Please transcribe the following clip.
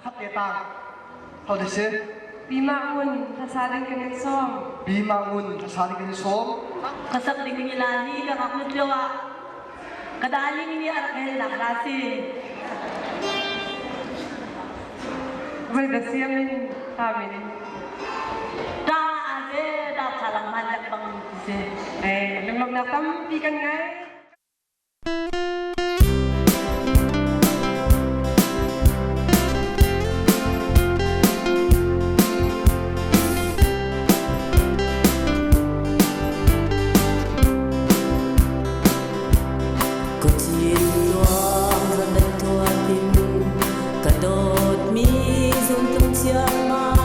khát địa tang hậu thế sẽ Bima un sasaling kanin som. bima un kasali kini som Kasak ding nilani ka kaklut lawa. Kadali ni arakel na klase. Vai da siamin family. Da ase da salang malak bang se. Lumag na tampi kan ngay. Kadot mi zon tung siya ma